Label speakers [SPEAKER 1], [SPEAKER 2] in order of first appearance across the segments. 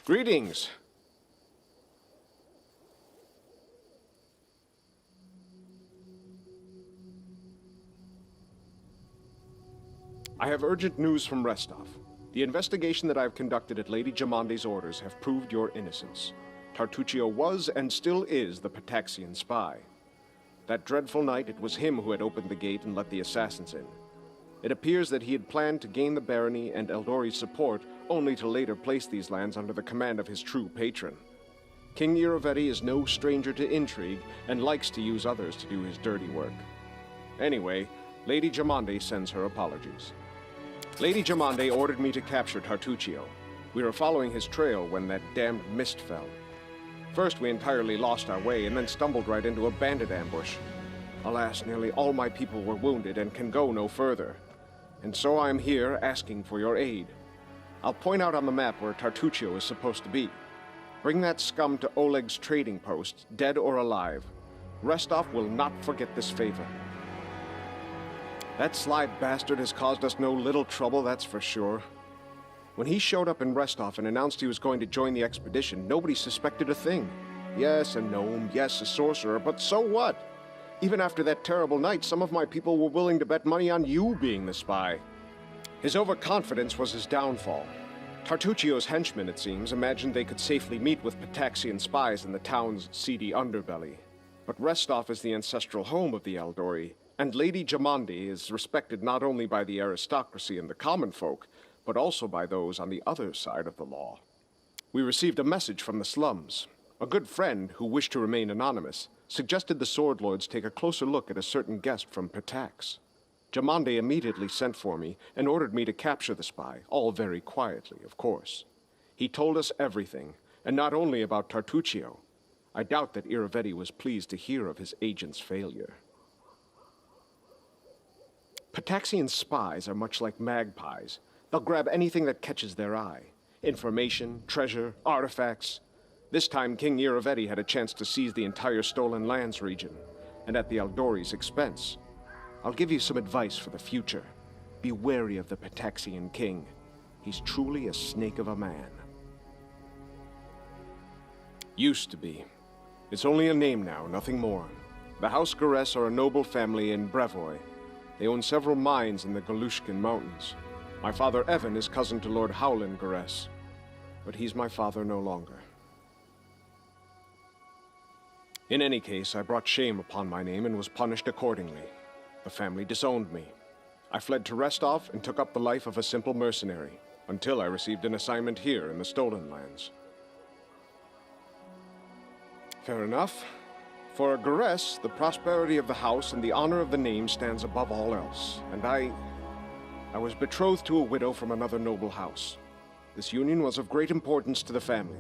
[SPEAKER 1] Greetings. I have urgent news from Restov. The investigation that I have conducted at Lady Jamande's orders have proved your innocence. Tartuccio was and still is the Pataxian spy. That dreadful night, it was him who had opened the gate and let the assassins in. It appears that he had planned to gain the barony and Eldori's support, only to later place these lands under the command of his true patron. King Irovetti is no stranger to intrigue, and likes to use others to do his dirty work. Anyway, Lady Jamande sends her apologies. Lady Jamande ordered me to capture Tartuccio. We were following his trail when that damned mist fell. First we entirely lost our way, and then stumbled right into a bandit ambush. Alas, nearly all my people were wounded and can go no further. And so I am here asking for your aid. I'll point out on the map where Tartuccio is supposed to be. Bring that scum to Oleg's trading post, dead or alive. Restov will not forget this favor. That sly bastard has caused us no little trouble, that's for sure. When he showed up in Restov and announced he was going to join the expedition, nobody suspected a thing. Yes, a gnome, yes, a sorcerer, but so what? Even after that terrible night, some of my people were willing to bet money on you being the spy. His overconfidence was his downfall. Tartuccio's henchmen, it seems, imagined they could safely meet with Pataxian spies in the town's seedy underbelly. But Restov is the ancestral home of the Eldori, and Lady Jamande is respected not only by the aristocracy and the common folk, but also by those on the other side of the law. We received a message from the slums. A good friend, who wished to remain anonymous, suggested the Sword Lords take a closer look at a certain guest from Patax. Jamande immediately sent for me and ordered me to capture the spy, all very quietly, of course. He told us everything, and not only about Tartuccio. I doubt that Irovetti was pleased to hear of his agent's failure. Pataxian spies are much like magpies. They'll grab anything that catches their eye. Information, treasure, artifacts. This time, King Irovetti had a chance to seize the entire Stolen Lands region, and at the Eldori's expense. I'll give you some advice for the future. Be wary of the Pataxian king. He's truly a snake of a man. Used to be. It's only a name now, nothing more. The House Garess are a noble family in Brevoy. They own several mines in the Galushkin Mountains. My father Evan is cousin to Lord Howland Garess, but he's my father no longer. In any case, I brought shame upon my name and was punished accordingly. The family disowned me. I fled to Restov and took up the life of a simple mercenary, until I received an assignment here in the Stolen Lands. Fair enough. For a Garess, the prosperity of the house and the honor of the name stands above all else, and I was betrothed to a widow from another noble house. This union was of great importance to the family.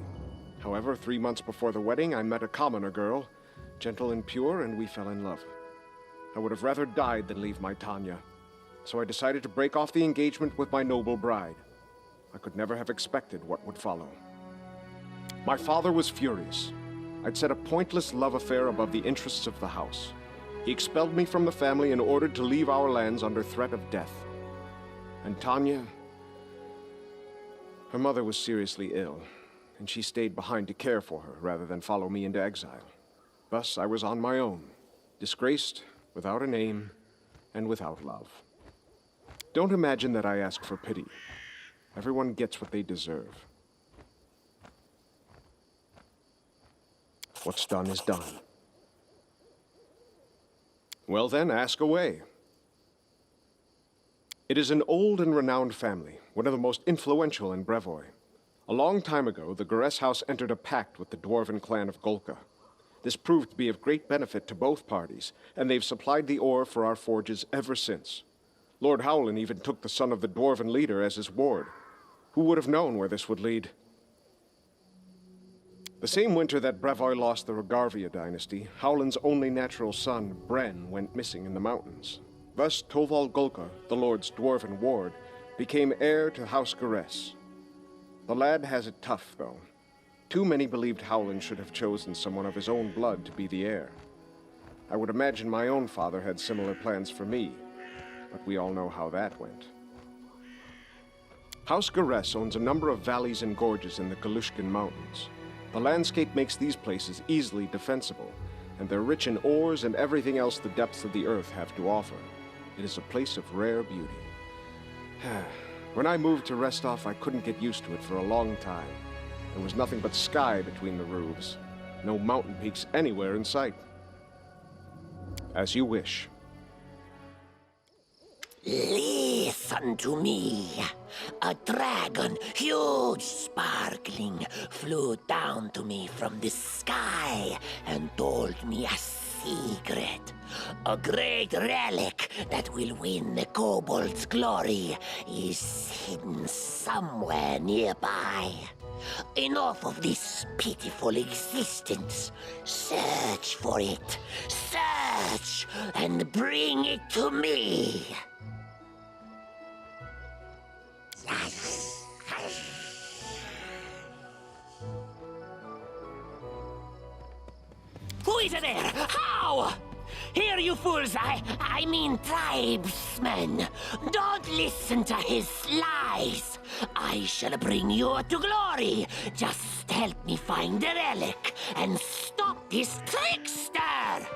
[SPEAKER 1] However, 3 months before the wedding, I met a commoner girl, gentle and pure, and we fell in love. I would have rather died than leave my Tanya, so I decided to break off the engagement with my noble bride. I could never have expected what would follow. My father was furious. I'd set a pointless love affair above the interests of the house. He expelled me from the family and ordered to leave our lands under threat of death. And Tanya, her mother was seriously ill, and she stayed behind to care for her rather than follow me into exile. Thus, I was on my own, disgraced, without a name, and without love. Don't imagine that I ask for pity. Everyone gets what they deserve. What's done is done. Well then, ask away. It is an old and renowned family, one of the most influential in Brevoy. A long time ago, the Garess house entered a pact with the dwarven clan of Golka. This proved to be of great benefit to both parties, and they've supplied the ore for our forges ever since. Lord Howland even took the son of the dwarven leader as his ward. Who would have known where this would lead? The same winter that Brevoy lost the Rogarvia dynasty, Howland's only natural son, Bren, went missing in the mountains. Thus, Toval Golka, the Lord's dwarven ward, became heir to House Garess. The lad has it tough, though. Too many believed Howland should have chosen someone of his own blood to be the heir. I would imagine my own father had similar plans for me, but we all know how that went. House Garess owns a number of valleys and gorges in the Galushkin Mountains. The landscape makes these places easily defensible, and they're rich in ores and everything else the depths of the earth have to offer. It is a place of rare beauty. When I moved to Restov, I couldn't get used to it for a long time. There was nothing but sky between the roofs. No mountain peaks anywhere in sight. As you wish.
[SPEAKER 2] Listen to me. A dragon, huge, sparkling, flew down to me from the sky and told me a secret. A great relic that will win the kobold's glory is hidden somewhere nearby. Enough of this pitiful existence. Search for it. Search and bring it to me. Who is there? How? Here, you fools, I mean tribesmen. Don't listen to his lies. I shall bring you to glory. Just help me find the relic and stop this trickster.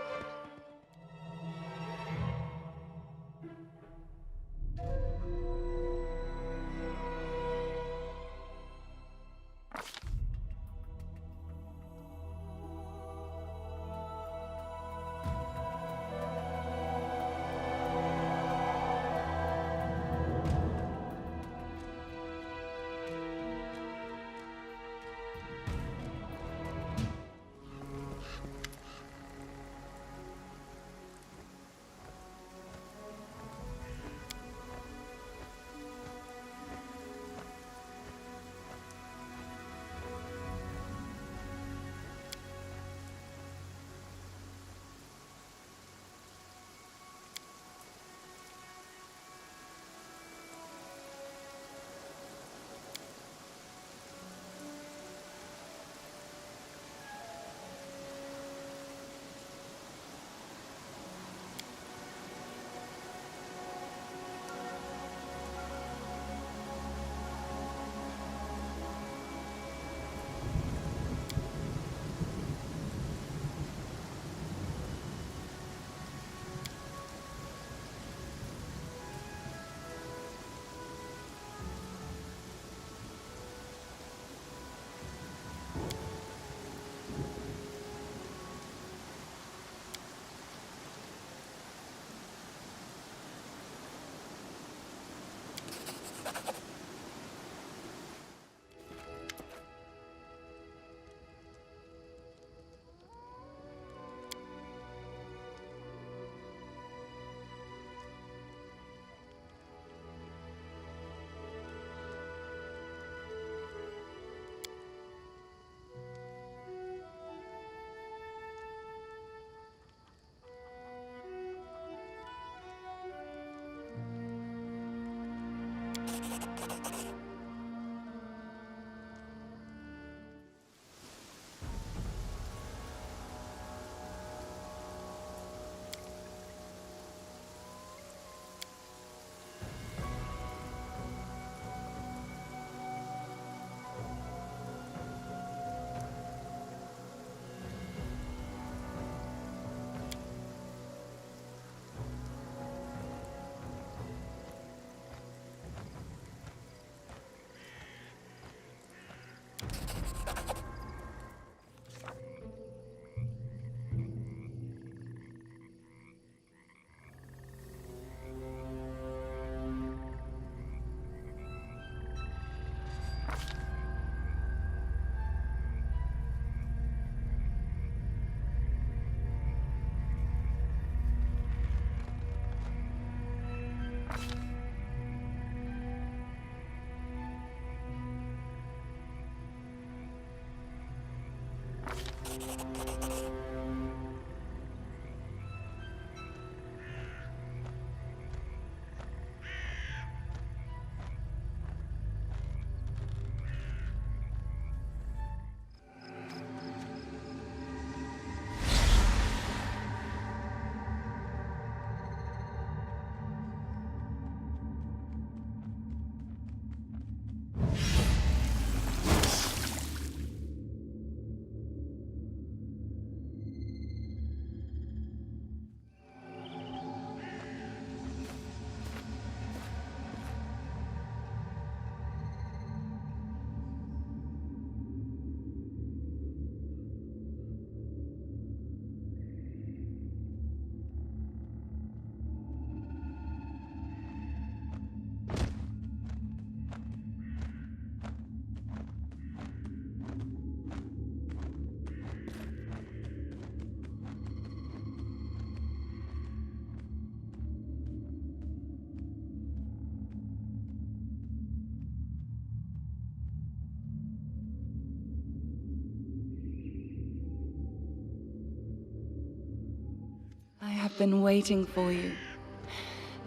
[SPEAKER 3] I have been waiting for you.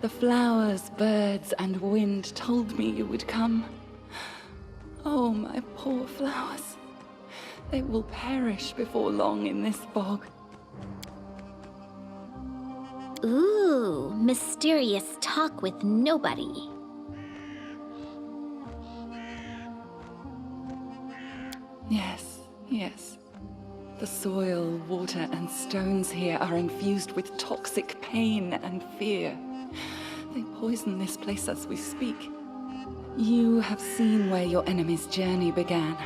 [SPEAKER 3] The flowers, birds, and wind told me you would come. Oh, my poor flowers. They will perish before long in this bog.
[SPEAKER 4] Ooh, mysterious talk with nobody.
[SPEAKER 3] Yes. The soil, water, and stones here are infused with toxic pain and fear. They poison this place as we speak. You have seen where your enemy's journey began.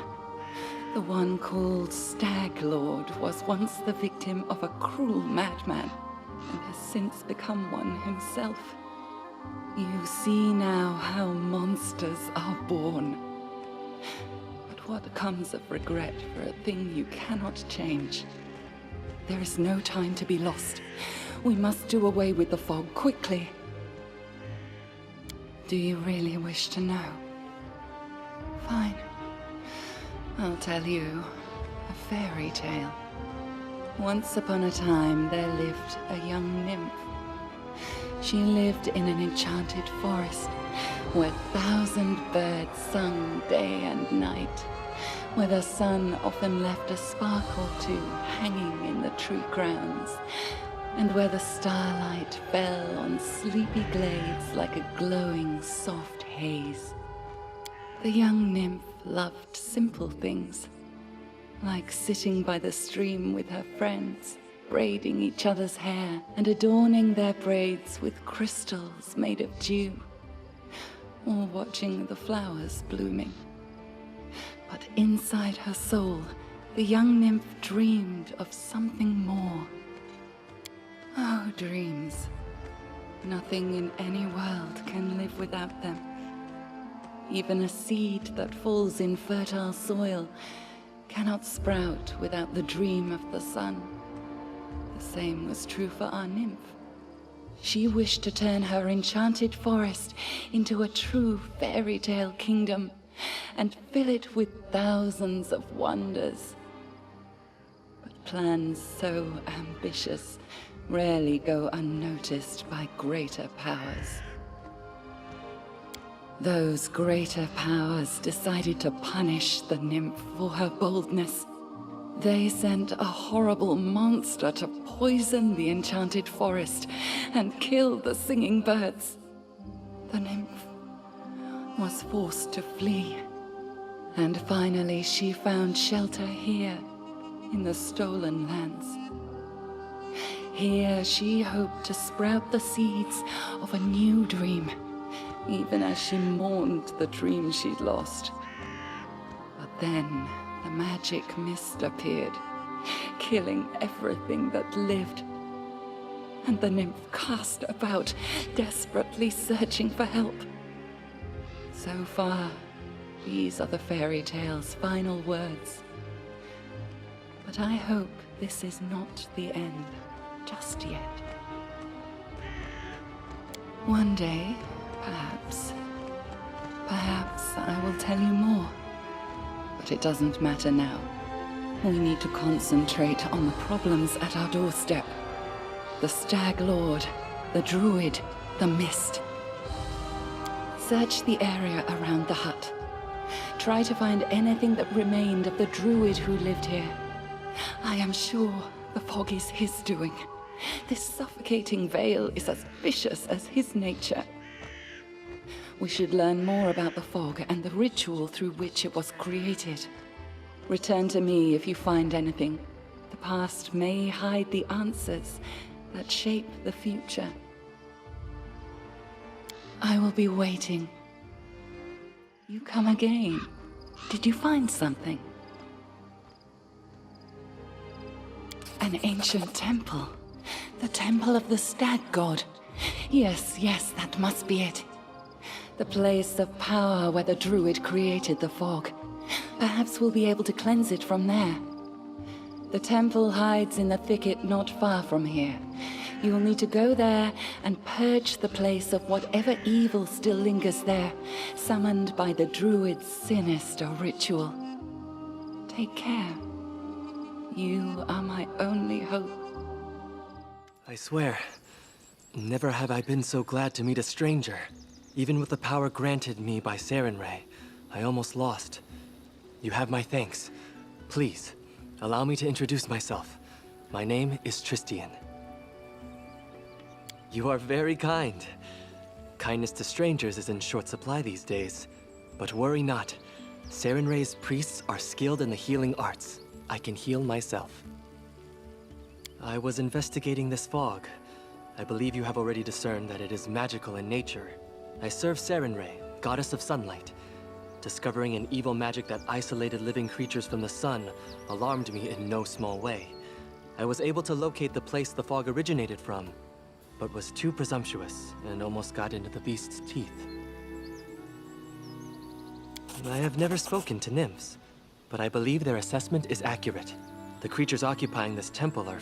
[SPEAKER 3] The one called Stag Lord was once the victim of a cruel madman, and has since become one himself. You see now how monsters are born. But what comes of regret for a thing you cannot change? There is no time to be lost. We must do away with the fog quickly. Do you really wish to know? Fine. I'll tell you a fairy tale. Once upon a time, there lived a young nymph. She lived in an enchanted forest, where 1,000 birds sung day and night, where the sun often left a spark or two hanging in the tree crowns, and where the starlight fell on sleepy glades like a glowing, soft haze. The young nymph loved simple things, like sitting by the stream with her friends, braiding each other's hair and adorning their braids with crystals made of dew, or watching the flowers blooming. But inside her soul, the young nymph dreamed of something more. Oh, dreams. Nothing in any world can live without them. Even a seed that falls in fertile soil cannot sprout without the dream of the sun. The same was true for our nymph. She wished to turn her enchanted forest into a true fairy tale kingdom and fill it with thousands of wonders. But plans so ambitious rarely go unnoticed by greater powers. Those greater powers decided to punish the nymph for her boldness. They sent a horrible monster to poison the enchanted forest and kill the singing birds. The nymph was forced to flee, and finally she found shelter here in the stolen lands. Here she hoped to sprout the seeds of a new dream, even as she mourned the dream she'd lost. But then the magic mist appeared, killing everything that lived. And the nymph cast about, desperately searching for help. So far, these are the fairy tale's final words. But I hope this is not the end just yet. One day, Perhaps. Perhaps I will tell you more. But it doesn't matter now. We need to concentrate on the problems at our doorstep. The Stag Lord, the Druid, the Mist. Search the area around the hut. Try to find anything that remained of the Druid who lived here. I am sure the fog is his doing. This suffocating veil is as vicious as his nature. We should learn more about the fog and the ritual through which it was created. Return to me if you find anything. The past may hide the answers that shape the future. I will be waiting. You come again. Did you find something? An ancient temple. The temple of the Stag God. Yes, that must be it. The place of power where the Druid created the fog. Perhaps we'll be able to cleanse it from there. The temple hides in the thicket not far from here. You will need to go there and purge the place of whatever evil still lingers there, summoned by the Druid's sinister ritual. Take care. You are my only hope.
[SPEAKER 5] I swear, never have I been so glad to meet a stranger. Even with the power granted me by Sarenrae, I almost lost. You have my thanks. Please, allow me to introduce myself. My name is Tristan. You are very kind. Kindness to strangers is in short supply these days. But worry not. Sarenrae's priests are skilled in the healing arts. I can heal myself. I was investigating this fog. I believe you have already discerned that it is magical in nature. I serve Sarenrae, goddess of sunlight. Discovering an evil magic that isolated living creatures from the sun alarmed me in no small way. I was able to locate the place the fog originated from, but was too presumptuous and almost got into the beast's teeth. I have never spoken to nymphs, but I believe their assessment is accurate. The creatures occupying this temple are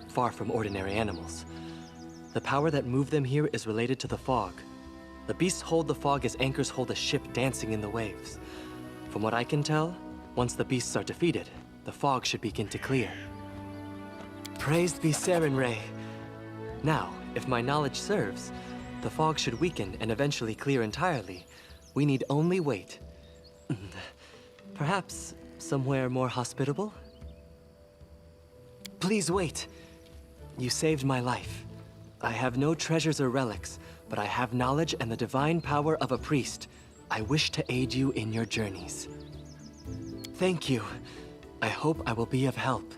[SPEAKER 5] far from ordinary animals. The power that moved them here is related to the fog. The beasts hold the fog as anchors hold a ship dancing in the waves. From what I can tell, once the beasts are defeated, the fog should begin to clear. Praised be Sarenrae. Now, if my knowledge serves, the fog should weaken and eventually clear entirely. We need only wait. Perhaps somewhere more hospitable? Please wait. You saved my life. I have no treasures or relics, but I have knowledge and the divine power of a priest. I wish to aid you in your journeys. Thank you. I hope I will be of help.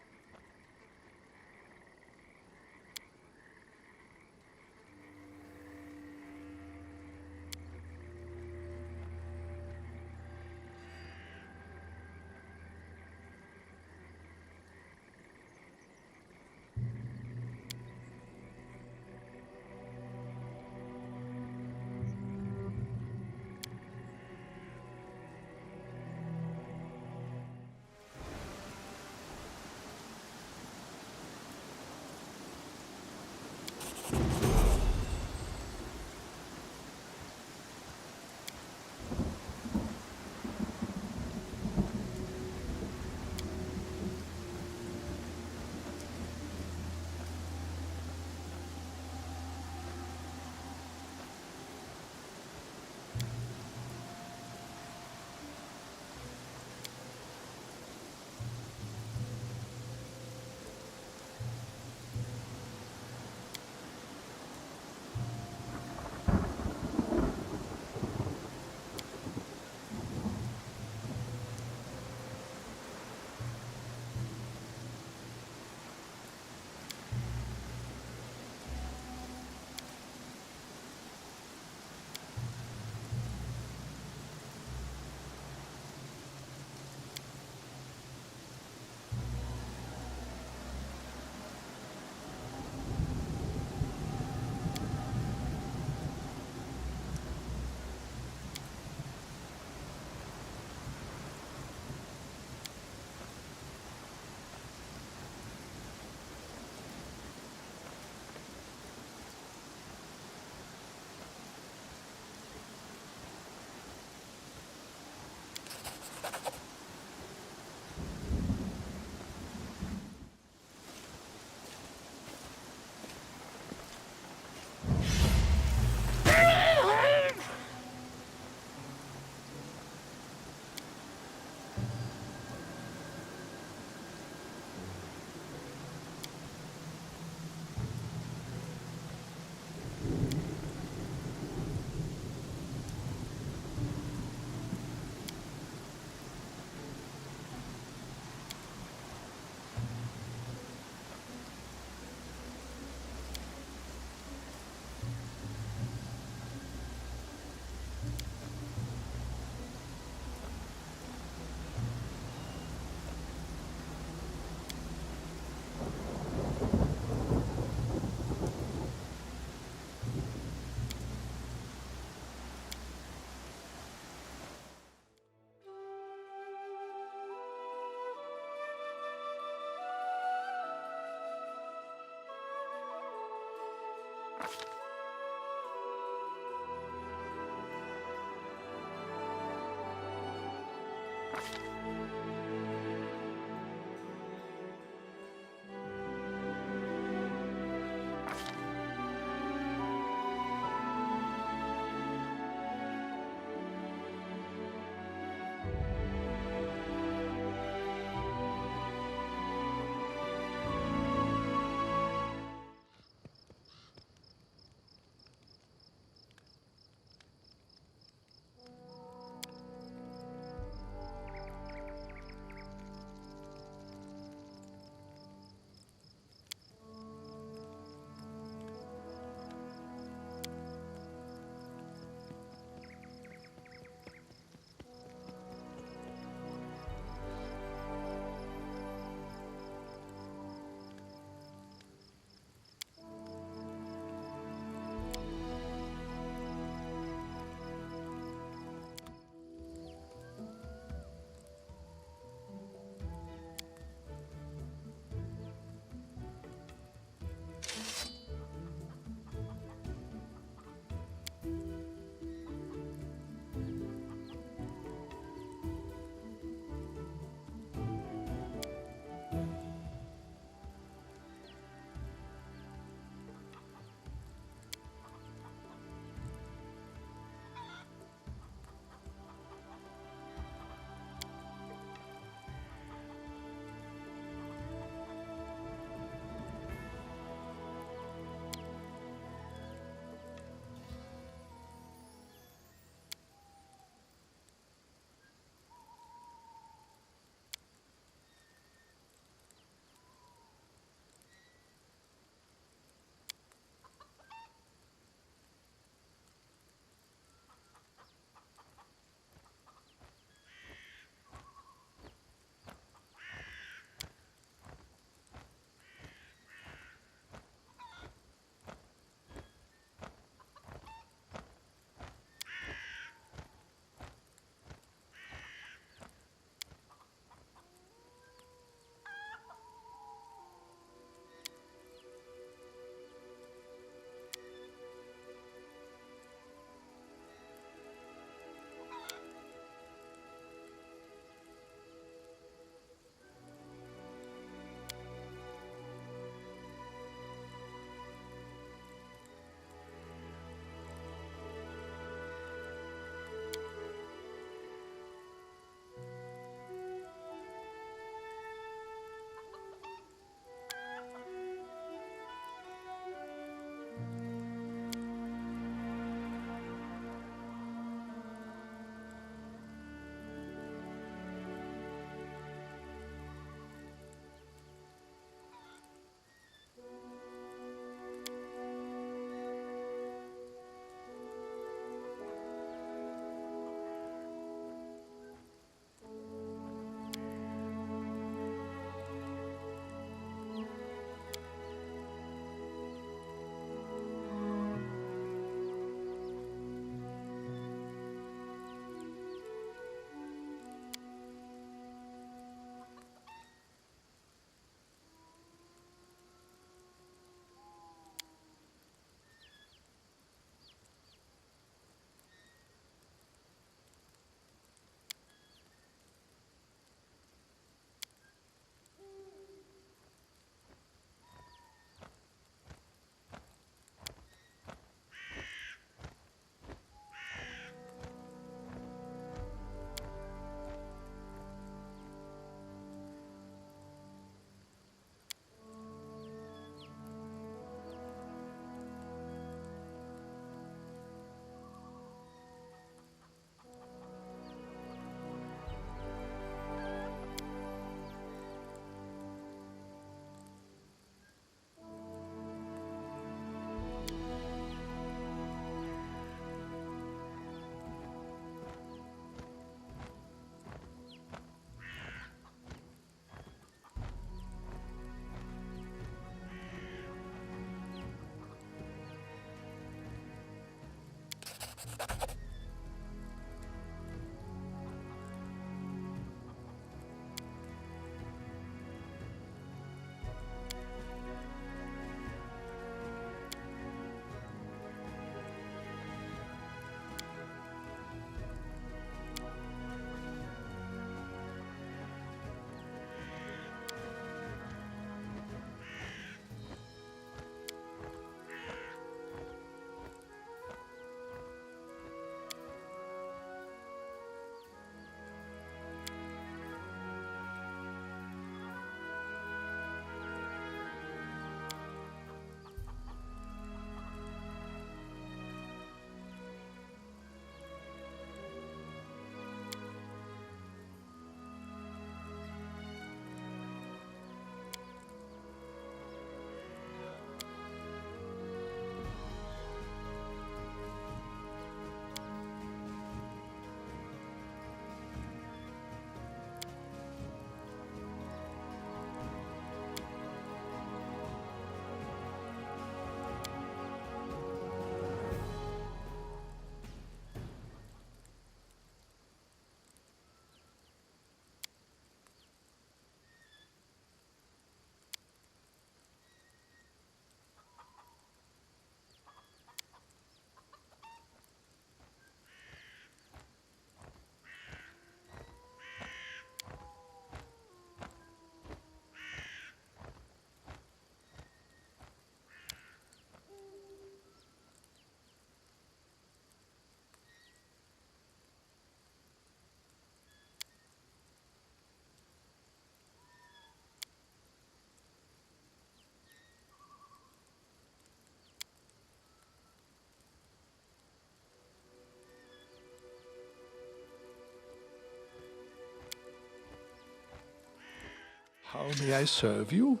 [SPEAKER 6] How may I serve you?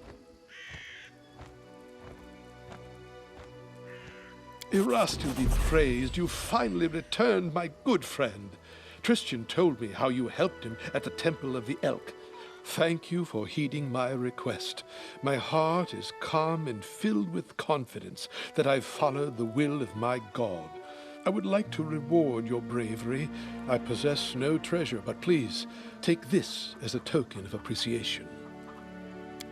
[SPEAKER 6] Erastil be praised, you finally returned, my good friend. Tristan told me how you helped him at the Temple of the Elk. Thank you for heeding my request. My heart is calm and filled with confidence that I've followed the will of my God. I would like to reward your bravery. I possess no treasure, but please take this as a token of appreciation.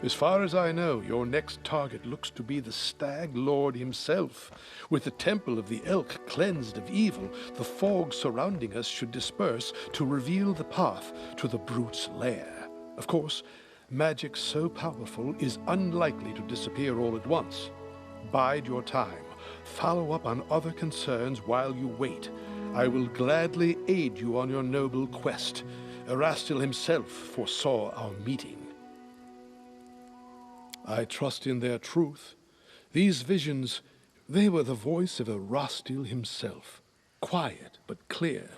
[SPEAKER 6] As far as I know, your next target looks to be the Stag Lord himself. With the Temple of the Elk cleansed of evil, the fog surrounding us should disperse to reveal the path to the brute's lair. Of course, magic so powerful is unlikely to disappear all at once. Bide your time. Follow up on other concerns while you wait. I will gladly aid you on your noble quest. Erastil himself foresaw our meeting. I trust in their truth. These visions, they were the voice of Erastil himself, quiet but clear.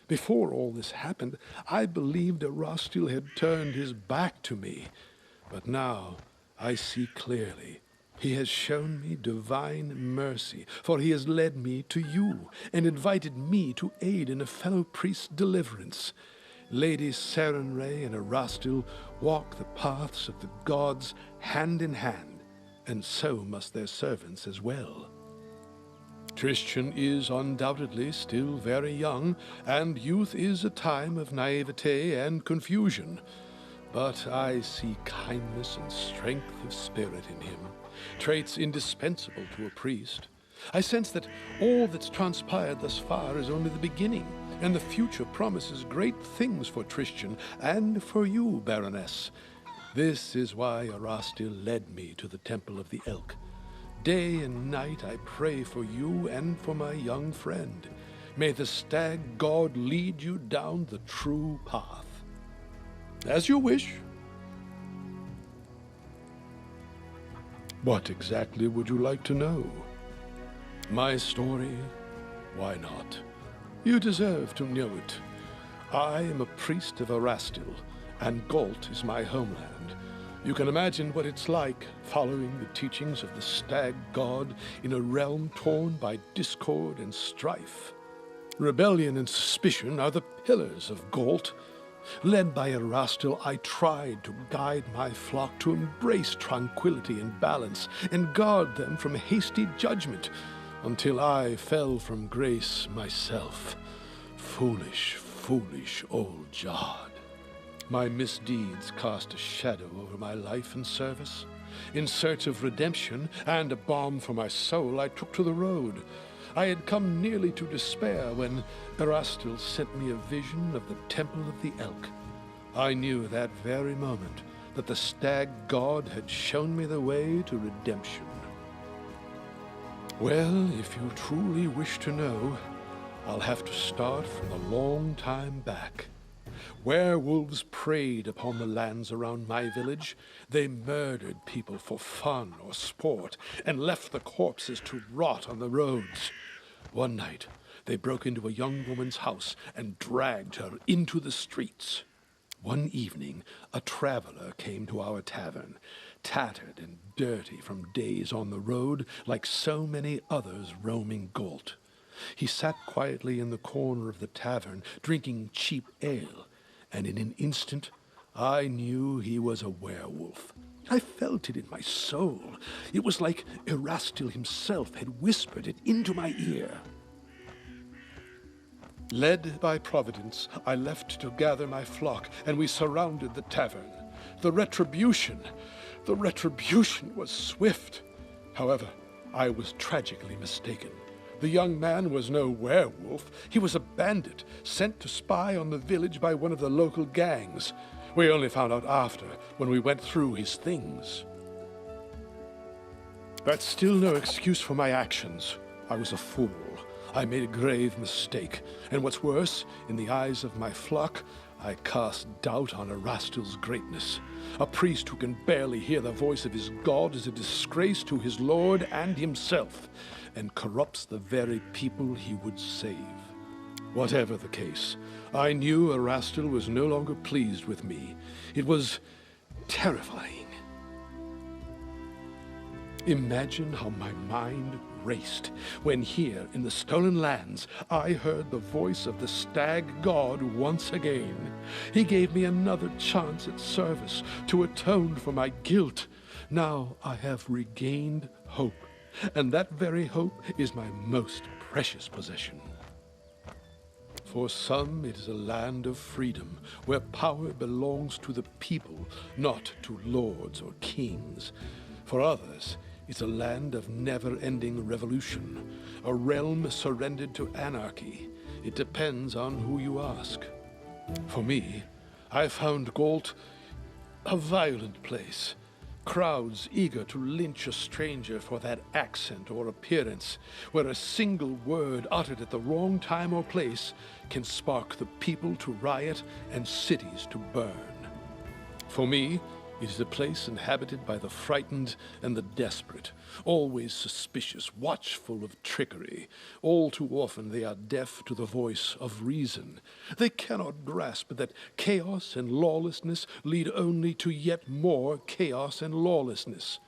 [SPEAKER 6] Before all this happened, I believed Erastil had turned his back to me. But now I see clearly. He has shown me divine mercy, for he has led me to you and invited me to aid in a fellow priest's deliverance. Lady Sarenrae and Erastil walk the paths of the gods hand in hand, and so must their servants as well. Tristan is undoubtedly still very young, and youth is a time of naivete and confusion. But I see kindness and strength of spirit in him, traits indispensable to a priest. I sense that all that's transpired thus far is only the beginning, and the future promises great things for Tristan and for you, Baroness. This is why Erastil led me to the Temple of the Elk. Day and night I pray for you and for my young friend. May the Stag God lead you down the true path. As you wish. What exactly would you like to know? My story? Why not? You deserve to know it. I am a priest of Erastil, and Galt is my homeland. You can imagine what it's like following the teachings of the Stag God in a realm torn by discord and strife. Rebellion and suspicion are the pillars of Galt. Led by Erastil, I tried to guide my flock to embrace tranquility and balance and guard them from hasty judgment, until I fell from grace myself. Foolish, foolish old Jod. My misdeeds cast a shadow over my life and service. In search of redemption and a balm for my soul, I took to the road. I had come nearly to despair when Erastil sent me a vision of the Temple of the Elk. I knew that very moment that the Stag God had shown me the way to redemption. Well, if you truly wish to know, I'll have to start from a long time back. Werewolves preyed upon the lands around my village. They murdered people for fun or sport and left the corpses to rot on the roads. One night, they broke into a young woman's house and dragged her into the streets. One evening, a traveler came to our tavern, tattered and dirty from days on the road, like so many others roaming Galt. He sat quietly in the corner of the tavern, drinking cheap ale, and in an instant, I knew he was a werewolf. I felt it in my soul. It was like Erastil himself had whispered it into my ear. Led by Providence, I left to gather my flock, and we surrounded the tavern. The retribution was swift. However, I was tragically mistaken. The young man was no werewolf. He was a bandit, sent to spy on the village by one of the local gangs. We only found out after, when we went through his things. That's still no excuse for my actions. I was a fool. I made a grave mistake, and what's worse, in the eyes of my flock, I cast doubt on Erastil's greatness. A priest who can barely hear the voice of his god is a disgrace to his lord and himself, and corrupts the very people he would save. Whatever the case, I knew Erastil was no longer pleased with me. It was terrifying. Imagine how my mind raced when here in the stolen lands I heard the voice of the stag god once again. He gave me another chance at service to atone for my guilt. Now I have regained hope, and that very hope is my most precious possession. For some, it is a land of freedom, where power belongs to the people, not to lords or kings. For others, it's a land of never-ending revolution, a realm surrendered to anarchy. It depends on who you ask. For me, I found Galt a violent place. Crowds eager to lynch a stranger for that accent or appearance, where a single word uttered at the wrong time or place can spark the people to riot and cities to burn. For me, it is a place inhabited by the frightened and the desperate, always suspicious, watchful of trickery. All too often they are deaf to the voice of reason. They cannot grasp that chaos and lawlessness lead only to yet more chaos and lawlessness.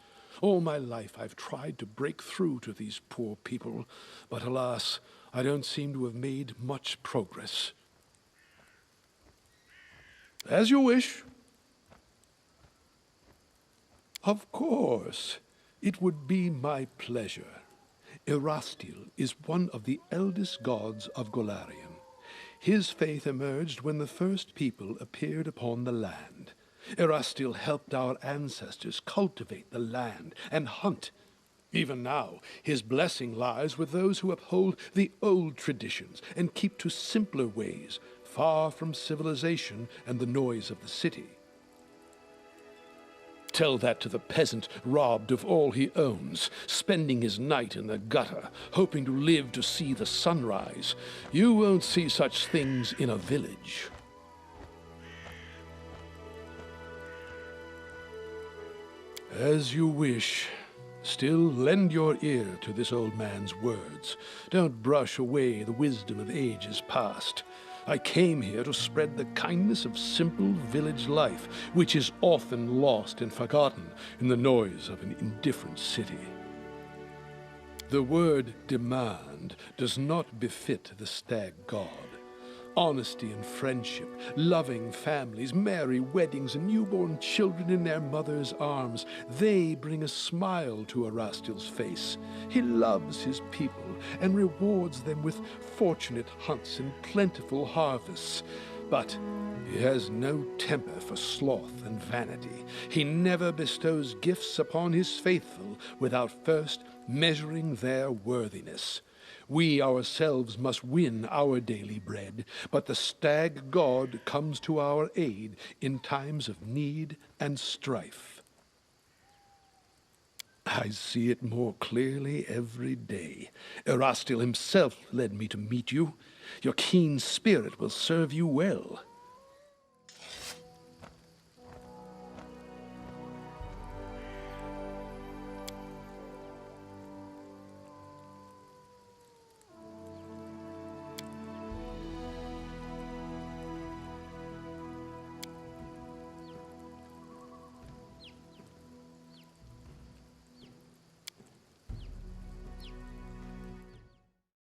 [SPEAKER 6] All my life I've tried to break through to these poor people, but alas, I don't seem to have made much progress. As you wish. Of course, it would be my pleasure. Erastil is one of the eldest gods of Golarion. His faith emerged when the first people appeared upon the land. Erastil helped our ancestors cultivate the land and hunt. Even now, his blessing lies with those who uphold the old traditions and keep to simpler ways, far from civilization and the noise of the city. Tell that to the peasant robbed of all he owns, spending his night in the gutter, hoping to live to see the sunrise. You won't see such things in a village. As you wish. Still, lend your ear to this old man's words. Don't brush away the wisdom of ages past. I came here to spread the kindness of simple village life, which is often lost and forgotten in the noise of an indifferent city. The word demand does not befit the stag god. Honesty and friendship, loving families, merry weddings, and newborn children in their mother's arms, they bring a smile to Erastil's face. He loves his people and rewards them with fortunate hunts and plentiful harvests. But he has no temper for sloth and vanity. He never bestows gifts upon his faithful without first measuring their worthiness. We ourselves must win our daily bread, but the stag god comes to our aid in times of need and strife. I see it more clearly every day. Erastil himself led me to meet you. Your keen spirit will serve you well.